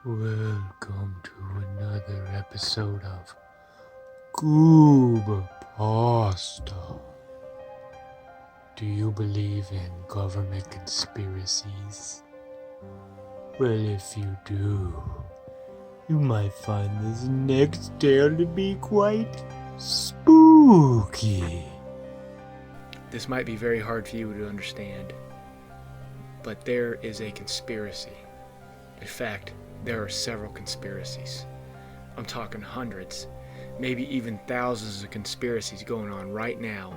Welcome to another episode of Goober Pasta. Do you believe in government conspiracies? Well, if you do, you might find this next tale to be quite spooky. This might be very hard for you to understand, but there is a conspiracy. In fact, there are several conspiracies. I'm talking hundreds, maybe even thousands of conspiracies going on right now,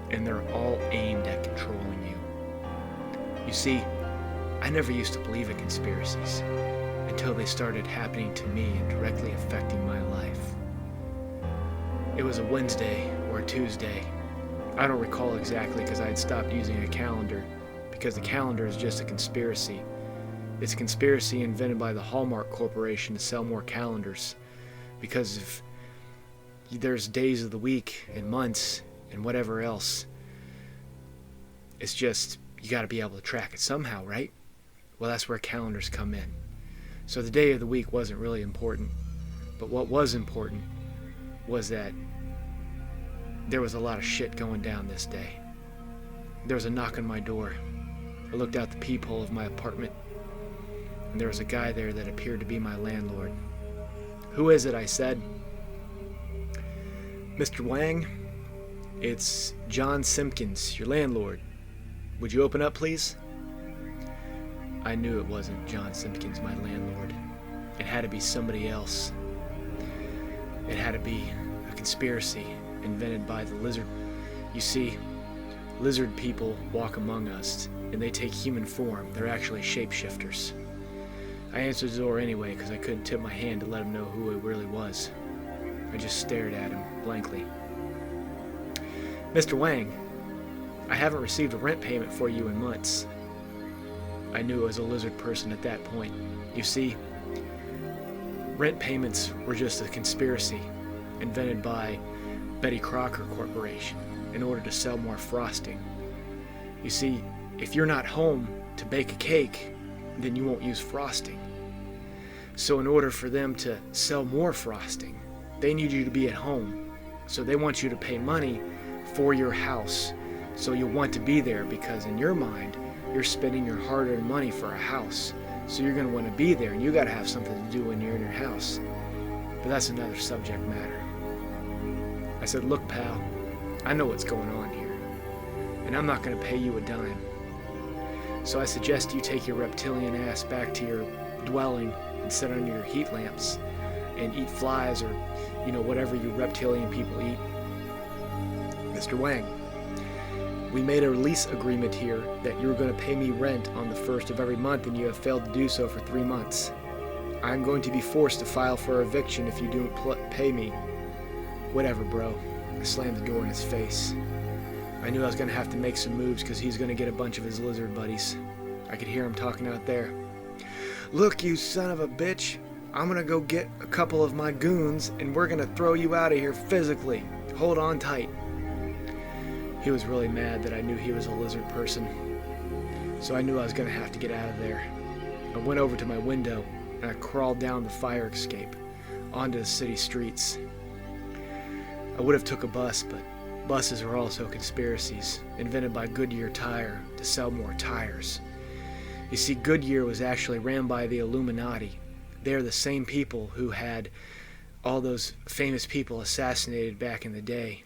and they're all aimed at controlling you. You see, I never used to believe in conspiracies until they started happening to me and directly affecting my life. It was a Wednesday or a Tuesday. I don't recall exactly because I had stopped using a calendar, because the calendar is just a conspiracy. It's a conspiracy invented by the Hallmark Corporation to sell more calendars, because if there's days of the week and months and whatever else, it's just, you got to be able to track it somehow, right? Well, that's where calendars come in. So the day of the week wasn't really important, but what was important was that there was a lot of shit going down this day. There was a knock on my door. I looked out the peephole of my apartment, and there was a guy there that appeared to be my landlord. "Who is it?" I said. "Mr. Wang, it's John Simpkins, your landlord. Would you open up, please?" I knew it wasn't John Simpkins, my landlord. It had to be somebody else. It had to be a conspiracy invented by the lizard. You see, lizard people walk among us, and they take human form. They're actually shapeshifters. I answered the door anyway because I couldn't tip my hand to let him know who it really was. I just stared at him blankly. "Mr. Wang, I haven't received a rent payment for you in months." I knew it was a lizard person at that point. You see, rent payments were just a conspiracy invented by Betty Crocker Corporation in order to sell more frosting. You see, if you're not home to bake a cake, then you won't use frosting. So in order for them to sell more frosting, they need you to be at home. So they want you to pay money for your house. So you'll want to be there because in your mind, you're spending your hard-earned money for a house. So you're going to want to be there, and you got to have something to do when you're in your house. But that's another subject matter. I said, "Look, pal, I know what's going on here, and I'm not going to pay you a dime. So I suggest you take your reptilian ass back to your dwelling and sit under your heat lamps and eat flies or, whatever you reptilian people eat." "Mr. Wang, we made a lease agreement here that you were going to pay me rent on the 1st of every month, and you have failed to do so for 3 months. I'm going to be forced to file for eviction if you don't pay me." "Whatever, bro." I slammed the door in his face. I knew I was going to have to make some moves because he's going to get a bunch of his lizard buddies. I could hear him talking out there. "Look, you son of a bitch, I'm going to go get a couple of my goons and we're going to throw you out of here physically. Hold on tight." He was really mad that I knew he was a lizard person. So I knew I was going to have to get out of there. I went over to my window and I crawled down the fire escape onto the city streets. I would have took a bus, but buses are also conspiracies invented by Goodyear Tire to sell more tires. You see, Goodyear was actually ran by the Illuminati. They're the same people who had all those famous people assassinated back in the day.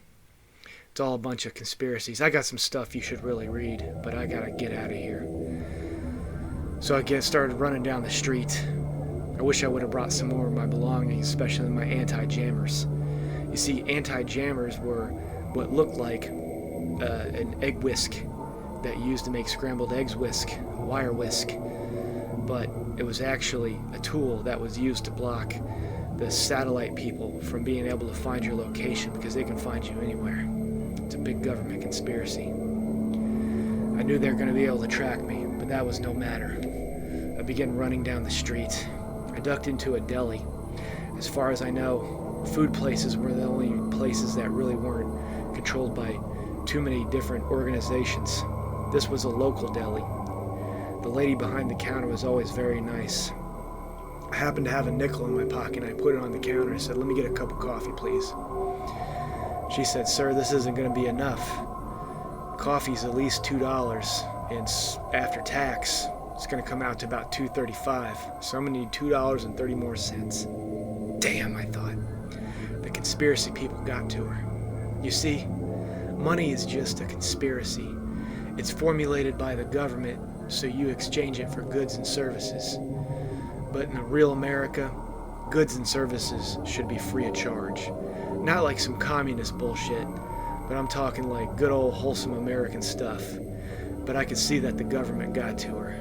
It's all a bunch of conspiracies. I got some stuff you should really read, but I gotta get out of here. So I started running down the street. I wish I would have brought some more of my belongings, especially my anti-jammers. You see, anti-jammers were what looked like an egg whisk that you used to make scrambled eggs whisk, a wire whisk. But it was actually a tool that was used to block the satellite people from being able to find your location because they can find you anywhere. It's a big government conspiracy. I knew they were going to be able to track me, but that was no matter. I began running down the street. I ducked into a deli. As far as I know, food places were the only places that really weren't controlled by too many different organizations. This was a local deli. The lady behind the counter was always very nice. I happened to have a nickel in my pocket, and I put it on the counter and said, "Let me get a cup of coffee, please." She said, "Sir, this isn't going to be enough. Coffee's at least $2, and after tax, it's going to come out to about $2.35. So I'm going to need $2.30 more cents." Damn, I thought. The conspiracy people got to her. You see, money is just a conspiracy. It's formulated by the government, so you exchange it for goods and services. But in a real America, goods and services should be free of charge. Not like some communist bullshit, but I'm talking like good old wholesome American stuff. But I could see that the government got to her.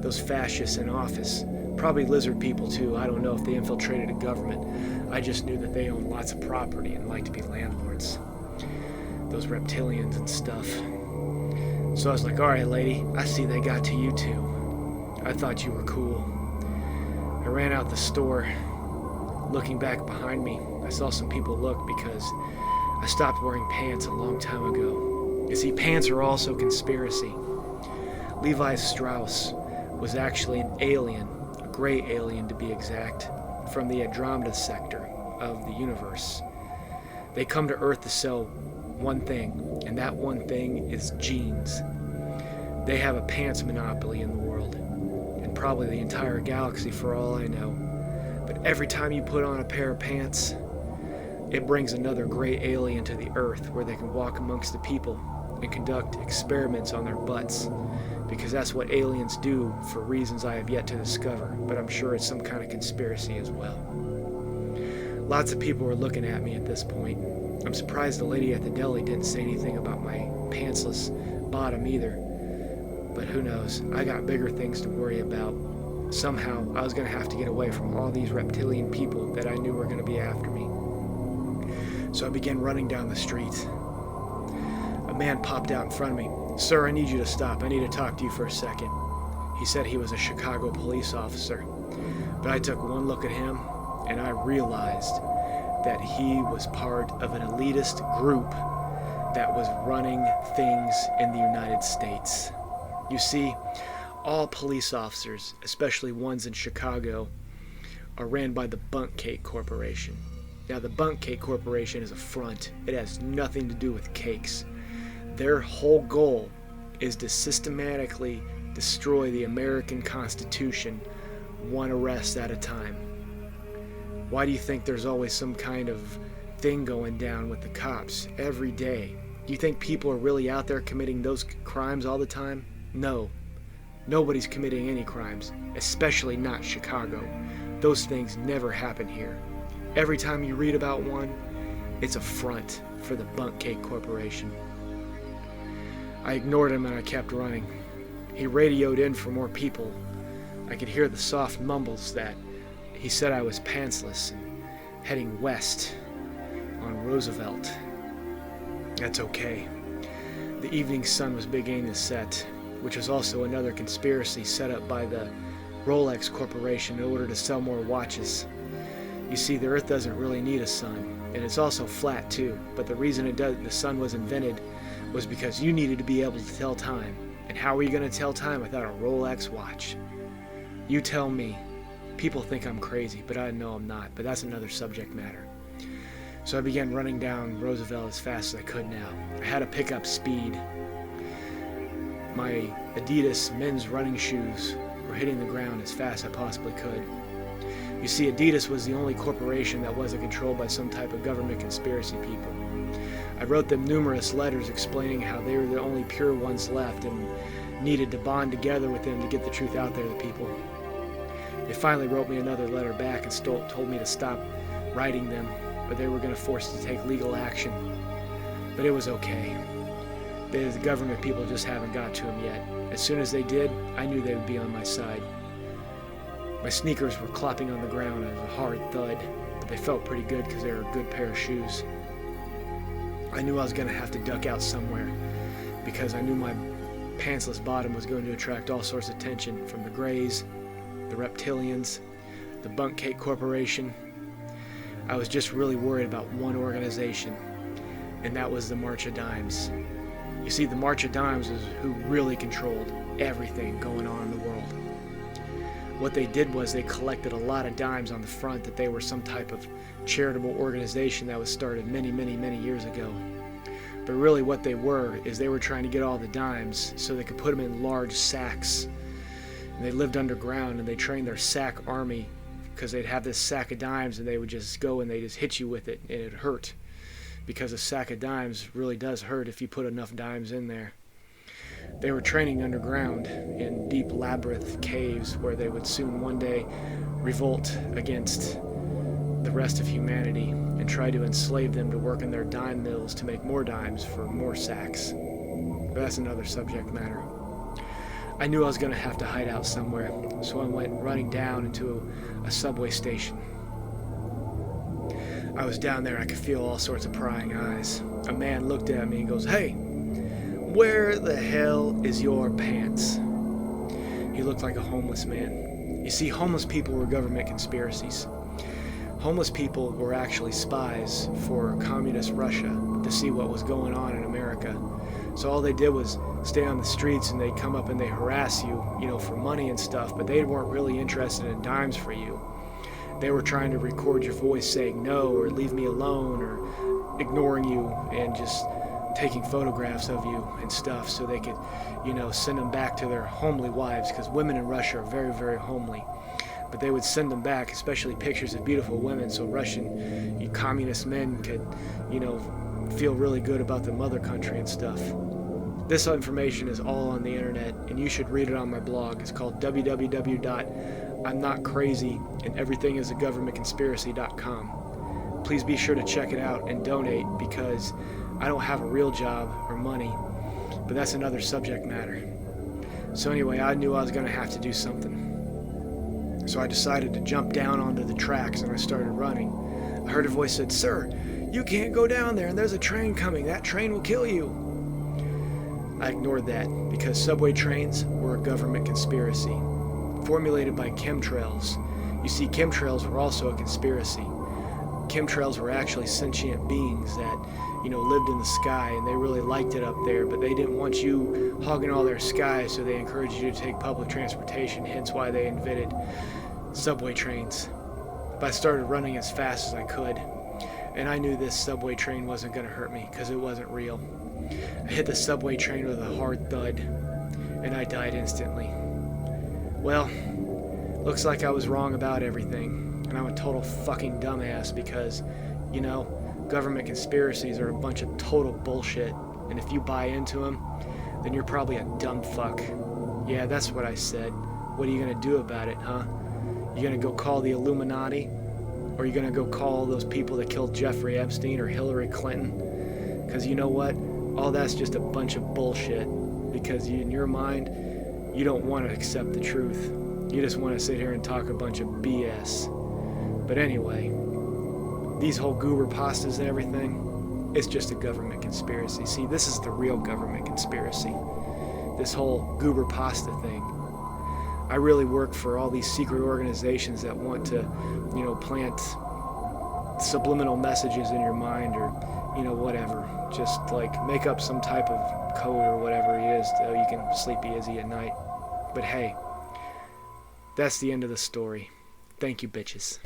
Those fascists in office, probably lizard people too. I don't know if they infiltrated a government. I just knew that they owned lots of property and liked to be landlords. Those reptilians and stuff. So I was like, "All right, lady, I see they got to you too. I thought you were cool." I ran out the store. Looking back behind me, I saw some people look because I stopped wearing pants a long time ago. You see, pants are also conspiracy. Levi Strauss was actually an alien, a gray alien to be exact, from the Andromeda sector of the universe. They come to Earth to sell one thing, and that one thing is jeans. They have a pants monopoly in the world, and probably the entire galaxy for all I know. But every time you put on a pair of pants, it brings another gray alien to the Earth where they can walk amongst the people and conduct experiments on their butts, because that's what aliens do for reasons I have yet to discover, but I'm sure it's some kind of conspiracy as well. Lots of people were looking at me at this point. I'm surprised the lady at the deli didn't say anything about my pantsless bottom either. But who knows, I got bigger things to worry about. Somehow, I was going to have to get away from all these reptilian people that I knew were going to be after me. So I began running down the street. A man popped out in front of me. "Sir, I need you to stop. I need to talk to you for a second." He said he was a Chicago police officer. But I took one look at him, and I realized that he was part of an elitist group that was running things in the United States. You see, all police officers, especially ones in Chicago, are ran by the Bunk Cake Corporation. Now, the Bunk Cake Corporation is a front. It has nothing to do with cakes. Their whole goal is to systematically destroy the American Constitution, one arrest at a time. Why do you think there's always some kind of thing going down with the cops every day? Do you think people are really out there committing those crimes all the time? No. Nobody's committing any crimes, especially not Chicago. Those things never happen here. Every time you read about one, it's a front for the Bunk Cake Corporation. I ignored him and I kept running. He radioed in for more people. I could hear the soft mumbles that he said I was pantsless and heading west on Roosevelt. That's okay. The evening sun was beginning to set, which was also another conspiracy set up by the Rolex Corporation in order to sell more watches. You see, the Earth doesn't really need a sun, and it's also flat too, but the reason the sun was invented was because you needed to be able to tell time. And how are you going to tell time without a Rolex watch? You tell me. People think I'm crazy, but I know I'm not, but that's another subject matter. So I began running down Roosevelt as fast as I could now. I had to pick up speed. My Adidas men's running shoes were hitting the ground as fast as I possibly could. You see, Adidas was the only corporation that wasn't controlled by some type of government conspiracy people. I wrote them numerous letters explaining how they were the only pure ones left and needed to bond together with them to get the truth out there to people. They finally wrote me another letter back and told me to stop writing them, or they were going to force me to take legal action. But it was okay. The government people just haven't got to them yet. As soon as they did, I knew they would be on my side. My sneakers were clopping on the ground as a hard thud, but they felt pretty good because they were a good pair of shoes. I knew I was going to have to duck out somewhere because I knew my pantsless bottom was going to attract all sorts of attention from the Greys, the Reptilians, the Bunk Cake Corporation. I was just really worried about one organization, and that was the March of Dimes. You see, the March of Dimes is who really controlled everything going on in the world. what they did was they collected a lot of dimes on the front that they were some type of charitable organization that was started many, many, many years ago. But really what they were is they were trying to get all the dimes so they could put them in large sacks. And they lived underground, and they trained their sack army, because they'd have this sack of dimes and they would just go and they just hit you with it, and it hurt. Because a sack of dimes really does hurt if you put enough dimes in there. They were training underground in deep labyrinth caves where they would soon one day revolt against the rest of humanity and try to enslave them to work in their dime mills to make more dimes for more sacks. But that's another subject matter. I knew I was going to have to hide out somewhere, so I went running down into a subway station. I was down there, I could feel all sorts of prying eyes. A man looked at me and goes, "Hey, where the hell is your pants?" He looked like a homeless man. You see, homeless people were government conspiracies. Homeless people were actually spies for communist Russia to see what was going on in America. So all they did was stay on the streets, and they'd come up and they harass you, for money and stuff, but they weren't really interested in dimes for you. They were trying to record your voice saying no, or leave me alone, or ignoring you, and just taking photographs of you and stuff so they could, send them back to their homely wives, because women in Russia are very, very homely. But they would send them back, especially pictures of beautiful women, so Russian communist men could, feel really good about the mother country and stuff. This information is all on the internet, and you should read it on my blog. It's called www.imnotcrazyandeverythingisagovernmentconspiracy.com. Please be sure to check it out and donate, because I don't have a real job or money, but that's another subject matter. So anyway, I knew I was going to have to do something. So I decided to jump down onto the tracks, and I started running. I heard a voice said, "Sir, you can't go down there, and there's a train coming. That train will kill you." I ignored that, because subway trains were a government conspiracy, formulated by chemtrails. You see, chemtrails were also a conspiracy. Chemtrails were actually sentient beings that, lived in the sky, and they really liked it up there, but they didn't want you hogging all their sky, so they encouraged you to take public transportation, hence why they invented subway trains. But I started running as fast as I could, and I knew this subway train wasn't going to hurt me, because it wasn't real. I hit the subway train with a hard thud, and I died instantly. Well, looks like I was wrong about everything, and I'm a total fucking dumbass, because, government conspiracies are a bunch of total bullshit, and if you buy into them, then you're probably a dumb fuck. Yeah, that's what I said. What are you gonna do about it, huh? You gonna go call the Illuminati? Or are you gonna go call those people that killed Jeffrey Epstein or Hillary Clinton? Because you know what? All that's just a bunch of bullshit, because in your mind, you don't want to accept the truth. You just want to sit here and talk a bunch of BS. But anyway, these whole Goober Pastas and everything, it's just a government conspiracy. See, this is the real government conspiracy. This whole Goober Pasta thing. I really work for all these secret organizations that want to, plant subliminal messages in your mind, or, whatever. Just make up some type of code or whatever it is so you can sleep easy at night. But hey, that's the end of the story. Thank you, bitches.